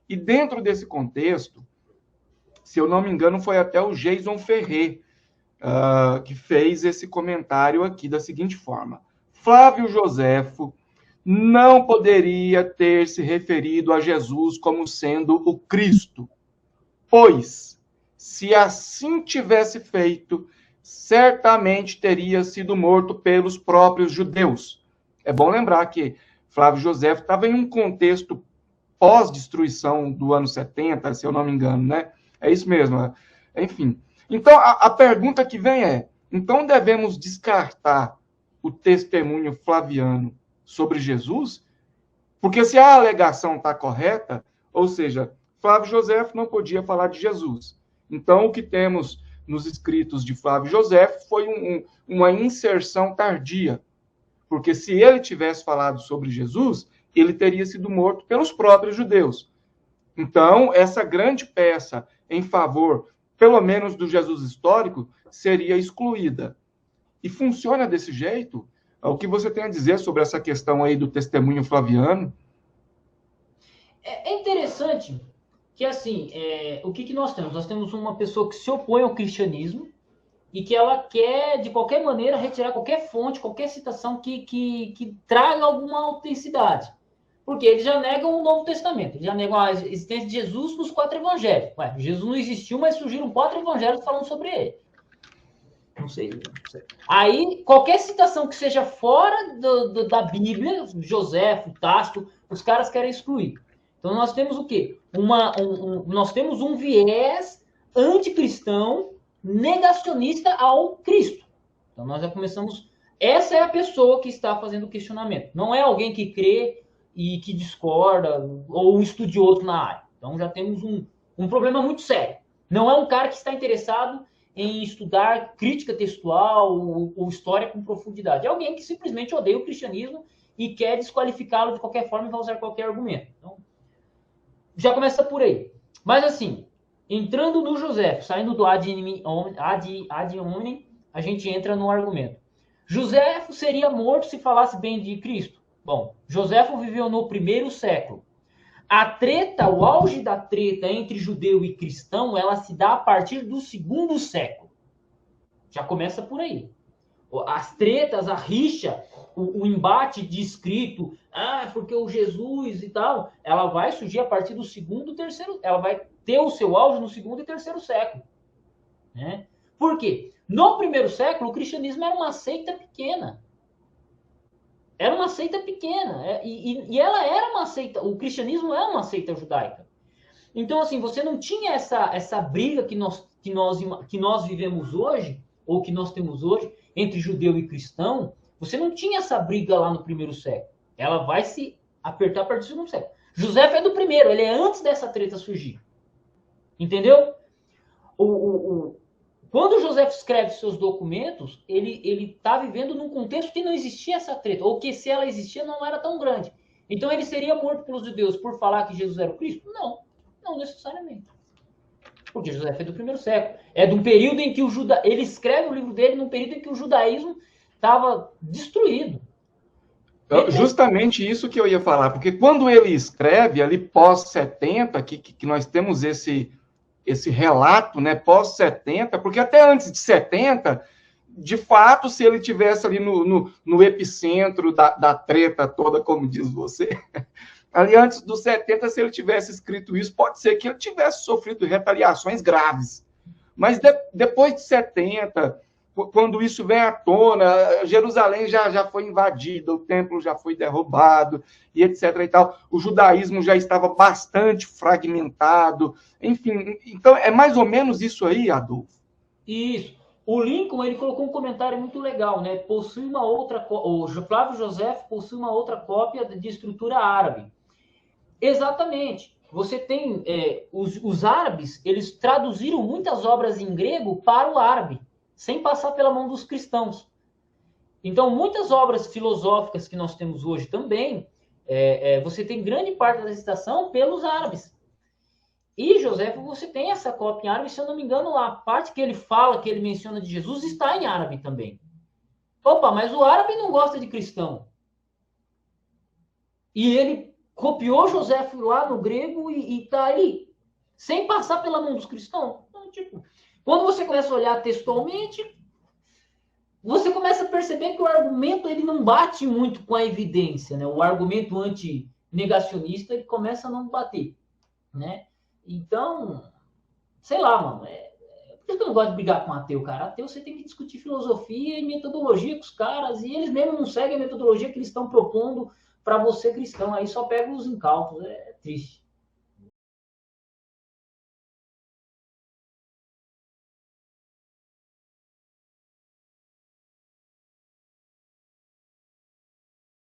E dentro desse contexto, se eu não me engano, foi até o Jason Ferrer que fez esse comentário aqui da seguinte forma: Flávio Joséfo não poderia ter se referido a Jesus como sendo o Cristo, pois, se assim tivesse feito, certamente teria sido morto pelos próprios judeus. É bom lembrar que Flávio Joséfo estava em um contexto pós-destruição do ano 70, se eu não me engano, né? É isso mesmo. Enfim. Então, a pergunta que vem é: então devemos descartar o testemunho flaviano sobre Jesus? Porque se a alegação está correta, ou seja, Flávio Joséfo não podia falar de Jesus. Então, o que temos nos escritos de Flávio Joséfo foi uma inserção tardia. Porque se ele tivesse falado sobre Jesus, ele teria sido morto pelos próprios judeus. Então, essa grande peça em favor, pelo menos do Jesus histórico, seria excluída. E funciona desse jeito? O que você tem a dizer sobre essa questão aí do testemunho flaviano? É interessante que, assim, o que nós temos? Nós temos uma pessoa que se opõe ao cristianismo e que ela quer, de qualquer maneira, retirar qualquer fonte, qualquer citação que traga alguma autenticidade. Porque eles já negam o Novo Testamento, eles já negam a existência de Jesus nos 4 evangelhos. Ué, Jesus não existiu, mas surgiram 4 evangelhos falando sobre ele. Não sei, não sei. Aí, qualquer citação que seja fora da Bíblia, José, Tácito, os caras querem excluir. Então, nós temos o quê? Nós temos um viés anticristão, negacionista ao Cristo. Então, nós já começamos... Essa é a pessoa que está fazendo o questionamento. Não é alguém que crê e que discorda, ou um estudioso na área. Então, já temos um problema muito sério. Não é um cara que está interessado em estudar crítica textual ou história com profundidade. É alguém que simplesmente odeia o cristianismo e quer desqualificá-lo de qualquer forma e vai usar qualquer argumento. Então, já começa por aí. Mas assim, entrando no José, saindo do ad hominem, a gente entra no argumento. José seria morto se falasse bem de Cristo? Bom, José viveu no 1º século. A treta, o auge da treta entre judeu e cristão, ela se dá a partir do 2º século. Já começa por aí. As tretas, a rixa, o embate de escrito, porque o Jesus e tal, ela vai surgir a partir do 2º, 3º, ela vai ter o seu auge no 2º e 3º século. Né? Por quê? No 1º século, o cristianismo era uma seita pequena. Era uma seita pequena. E ela era uma seita. O cristianismo é uma seita judaica. Então, assim, você não tinha essa briga que nós vivemos hoje, ou que nós temos hoje, entre judeu e cristão. Você não tinha essa briga lá no 1º século. Ela vai se apertar a partir do 2º século. José é do 1º, ele é antes dessa treta surgir. Entendeu? Quando José escreve seus documentos, ele está vivendo num contexto que não existia essa treta, ou que se ela existia não era tão grande. Então ele seria morto pelos judeus por falar que Jesus era o Cristo? Não, não necessariamente. Porque José é do 1º século. É de um período em que ele escreve o livro dele num período em que o judaísmo estava destruído. Justamente isso que eu ia falar, porque quando ele escreve, ali pós-70, que nós temos esse relato, né, pós-70, porque até antes de 70, de fato, se ele tivesse ali no epicentro da treta toda, como diz você, ali antes dos 70, se ele tivesse escrito isso, pode ser que ele tivesse sofrido retaliações graves. Mas depois de 70, quando isso vem à tona, Jerusalém já foi invadida, o templo já foi derrubado, e etc. e tal. O judaísmo já estava bastante fragmentado. Enfim, então é mais ou menos isso aí, Adolfo. Isso. O Lincoln, ele colocou um comentário muito legal, né? Possui uma outra... O Flávio José possui uma outra cópia de estrutura árabe. Exatamente. Você tem... os árabes, eles traduziram muitas obras em grego para o árabe, sem passar pela mão dos cristãos. Então, muitas obras filosóficas que nós temos hoje também, você tem grande parte da citação pelos árabes. E José, você tem essa cópia em árabe, se eu não me engano, a parte que ele fala, que ele menciona de Jesus, está em árabe também. Opa, mas o árabe não gosta de cristão. E ele copiou Joséfo lá no grego e tá aí, sem passar pela mão dos cristãos. Então, tipo, quando você começa a olhar textualmente, você começa a perceber que o argumento ele não bate muito com a evidência, né? O argumento anti-negacionista ele começa a não bater, né? Então, sei lá, mano. Por isso que eu não gosto de brigar com ateu, cara. Ateu você tem que discutir filosofia e metodologia com os caras, e eles mesmo não seguem a metodologia que eles estão propondo para você cristão. Aí só pega os incautos. É triste.